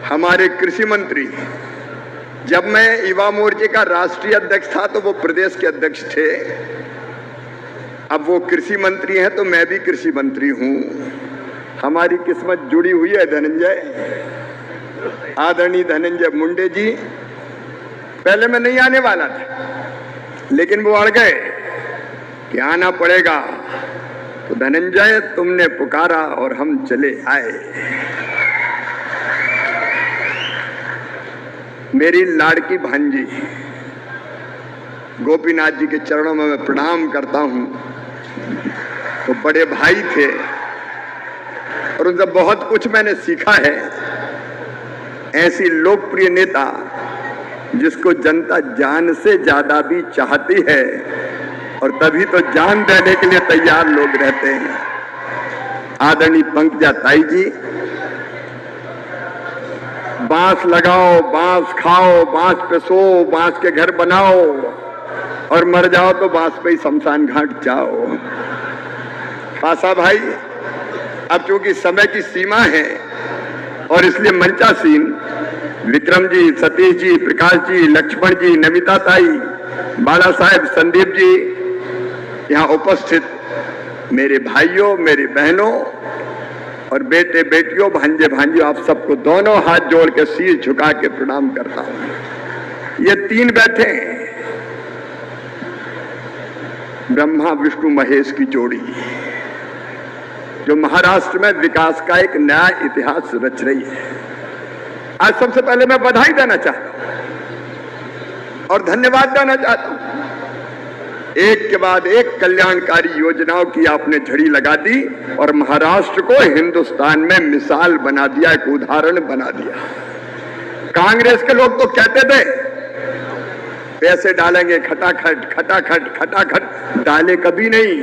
हमारे कृषि मंत्री, जब मैं युवा मोर्चे का राष्ट्रीय अध्यक्ष था तो वो प्रदेश के अध्यक्ष थे। अब वो कृषि मंत्री हैं तो मैं भी कृषि मंत्री हूं। हमारी किस्मत जुड़ी हुई है धनंजय, आदरणीय धनंजय मुंडे जी। पहले मैं नहीं आने वाला था, लेकिन वो अड़ गए कि आना पड़ेगा, तो धनंजय तुमने पुकारा और हम चले आए। मेरी लाड़की भांजी गोपीनाथ जी के चरणों में मैं प्रणाम करता हूं। वो बड़े भाई थे और उनसे बहुत कुछ मैंने सीखा है। ऐसी लोकप्रिय नेता जिसको जनता जान से ज्यादा भी चाहती है, और तभी तो जान देने के लिए तैयार लोग रहते हैं। आदरणीय पंकजा ताई जी, बांस लगाओ, बांस खाओ, बांस पे सो, बांस के घर बनाओ, और मर जाओ तो बांस पे ही शमशान घाट जाओ। पासा भाई, अब चूंकि समय की सीमा है और इसलिए मंचासीन विक्रम जी, सतीश जी, प्रकाश जी, लक्ष्मण जी, नमिता ताई, बाला साहेब, संदीप जी, यहाँ उपस्थित मेरे भाइयों, मेरी बहनों और बेटे बेटियों, भांजे भांजियों, आप सबको दोनों हाथ जोड़ के शीश झुका के प्रणाम करता हूं। ये तीन बैठे हैं, ब्रह्मा विष्णु महेश की जोड़ी, जो महाराष्ट्र में विकास का एक नया इतिहास रच रही है। आज सबसे पहले मैं बधाई देना चाहता हूं और धन्यवाद देना चाहता हूं। एक के बाद एक कल्याणकारी योजनाओं की आपने झड़ी लगा दी और महाराष्ट्र को हिंदुस्तान में मिसाल बना दिया, एक उदाहरण बना दिया। कांग्रेस के लोग तो कहते थे पैसे डालेंगे खटाखट खटाखट खटाखट, डाले कभी नहीं।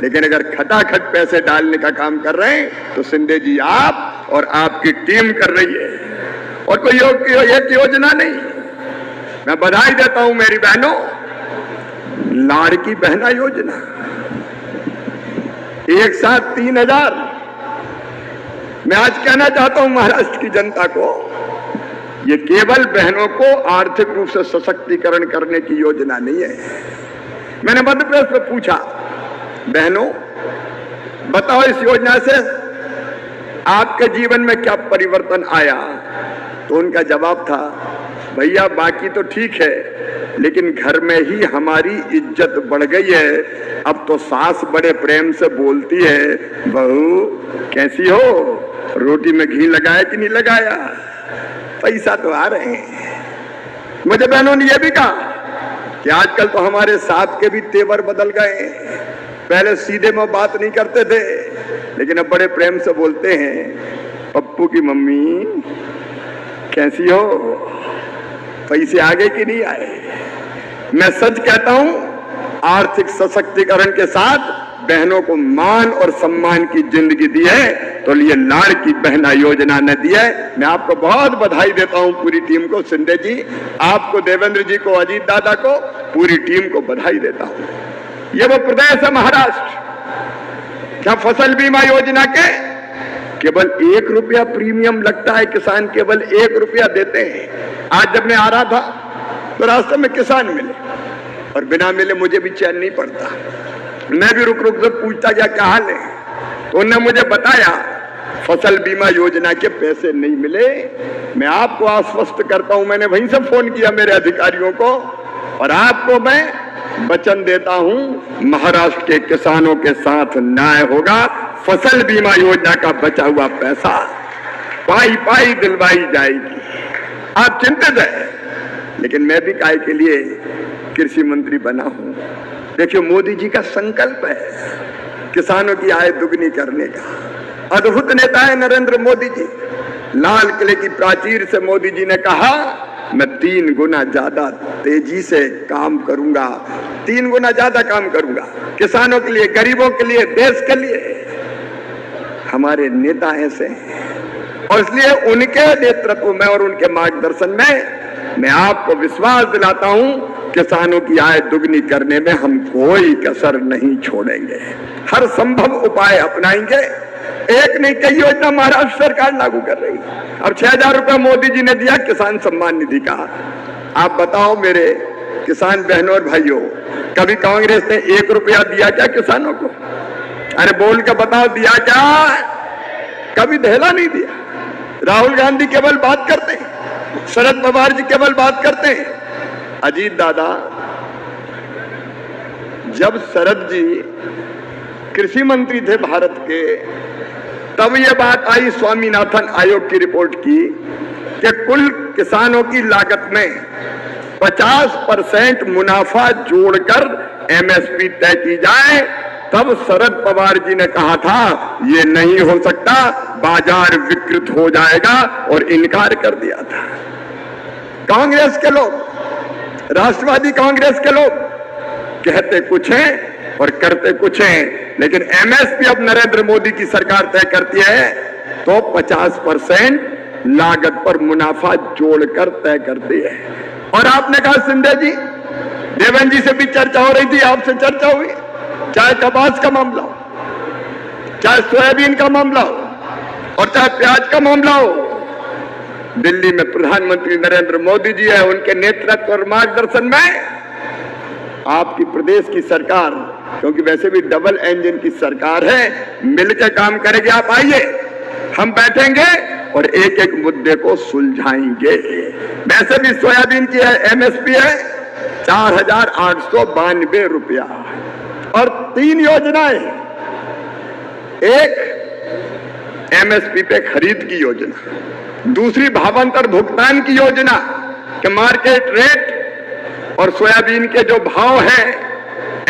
लेकिन अगर खटाखट पैसे डालने का काम कर रहे हैं तो शिंदे जी आप और आपकी टीम कर रही है, और कोई एक योजना नहीं। मैं बधाई देता हूं मेरी बहनों, लाड़की बहना योजना एक साथ 3000। मैं आज कहना चाहता हूं महाराष्ट्र की जनता को, ये केवल बहनों को आर्थिक रूप से सशक्तिकरण करने की योजना नहीं है। मैंने मध्य प्रदेश में पूछा, बहनों बताओ इस योजना से आपके जीवन में क्या परिवर्तन आया? तो उनका जवाब था, भैया बाकी तो ठीक है, लेकिन घर में ही हमारी इज्जत बढ़ गई है। अब तो सास बड़े प्रेम से बोलती है, बहू कैसी हो, रोटी में घी लगाया कि नहीं लगाया? पैसा तो आ रहे हैं। मुझे बहनों ने यह भी कहा कि आजकल तो हमारे साथ के भी तेवर बदल गए। पहले सीधे में बात नहीं करते थे, लेकिन अब बड़े प्रेम से बोलते हैं, पप्पू की मम्मी कैसी हो, पैसे आगे कि नहीं आए? मैं सच कहता हूं, आर्थिक सशक्तिकरण के साथ बहनों को मान और सम्मान की जिंदगी दी है, तो ये लाड़की बहना योजना ने दी है। मैं आपको बहुत बधाई देता हूं, पूरी टीम को, शिंदे जी आपको, देवेंद्र जी को, अजीत दादा को, पूरी टीम को बधाई देता हूं। ये वो प्रदेश है महाराष्ट्र क्या फसल बीमा योजना के केवल 1 रुपया प्रीमियम लगता है, किसान केवल 1 रुपया देते हैं। आज जब मैं आ रहा था तो रास्ते में किसान मिले, और बिना मिले मुझे भी चैन नहीं पड़ता। मैं भी रुक रुक से पूछता गया क्या हाल है, तो उन्होंने मुझे बताया फसल बीमा योजना के पैसे नहीं मिले। मैं आपको आश्वस्त करता हूं, मैंने वहीं से फोन किया मेरे अधिकारियों को, और आपको मैं वचन देता हूं महाराष्ट्र के किसानों के साथ न्याय होगा। फसल बीमा योजना का बचा हुआ पैसा पाई पाई दिलवाई जाएगी। आप चिंतित है, लेकिन मैं भी काय के लिए कृषि मंत्री बना हूं। देखिए, मोदी जी का संकल्प है किसानों की आय दुगनी करने का। अद्भुत नेता है नरेंद्र मोदी जी। लाल किले की प्राचीर से मोदी जी ने कहा, मैं 3 गुना ज्यादा तेजी से काम करूंगा, 3 गुना ज्यादा काम करूंगा किसानों के लिए, गरीबों के लिए, देश के लिए। हमारे नेता ऐसे हैं, और इसलिए उनके नेतृत्व में और उनके मार्गदर्शन में मैं आपको विश्वास दिलाता हूं, किसानों की आय दुगनी करने में हम कोई कसर नहीं छोड़ेंगे, हर संभव उपाय अपनाएंगे। एक नहीं कई योजना महाराष्ट्र सरकार लागू कर रही है। अब 6,000 रुपया मोदी जी ने दिया किसान सम्मान निधि का। आप बताओ मेरे किसान बहनों और भाइयों, कभी कांग्रेस ने 1 रुपया दिया क्या किसानों को? अरे बोल के बताओ, दिया क्या? कभी ढेला नहीं दिया। राहुल गांधी केवल बात करते हैं, शरद पवार जी केवल बात करते हैं। अजीत दादा, जब शरद जी कृषि मंत्री थे भारत के, तब यह बात आई स्वामीनाथन आयोग की रिपोर्ट की कि कुल किसानों की लागत में 50% मुनाफा जोड़कर एमएसपी तय की जाए। तब शरद पवार जी ने कहा था ये नहीं हो सकता, बाजार विकृत हो जाएगा, और इनकार कर दिया था। कांग्रेस के लोग, राष्ट्रवादी कांग्रेस के लोग कहते कुछ हैं और करते कुछ हैं, लेकिन एमएसपी अब नरेंद्र मोदी की सरकार तय करती है तो 50% लागत पर मुनाफा जोड़कर तय करती है। और आपने कहा शिंदे जी, देवेंद्र जी से भी चर्चा हो रही थी, आपसे चर्चा हुई, चाहे कपास का मामला हो, चाहे सोयाबीन का मामला हो, और चाहे प्याज का मामला हो। दिल्ली में प्रधानमंत्री नरेंद्र मोदी जी है, उनके नेतृत्व और मार्गदर्शन में आपकी प्रदेश की सरकार, क्योंकि वैसे भी डबल इंजन की सरकार है, मिलकर काम करेगी। आप आइए, हम बैठेंगे और एक एक मुद्दे को सुलझाएंगे। वैसे भी सोयाबीन की एमएसपी है 4,892 रुपया, और 3 योजनाएं। एक एमएसपी पे खरीद की योजना, दूसरी भावांतर भुगतान की योजना कि मार्केट रेट और सोयाबीन के जो भाव हैं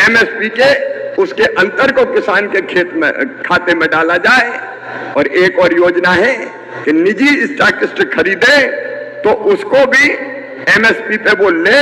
एमएसपी के, उसके अंतर को किसान के खेत में खाते में डाला जाए। और एक और योजना है कि निजी स्टॉकिस्ट खरीदे तो उसको भी एमएसपी पे वो ले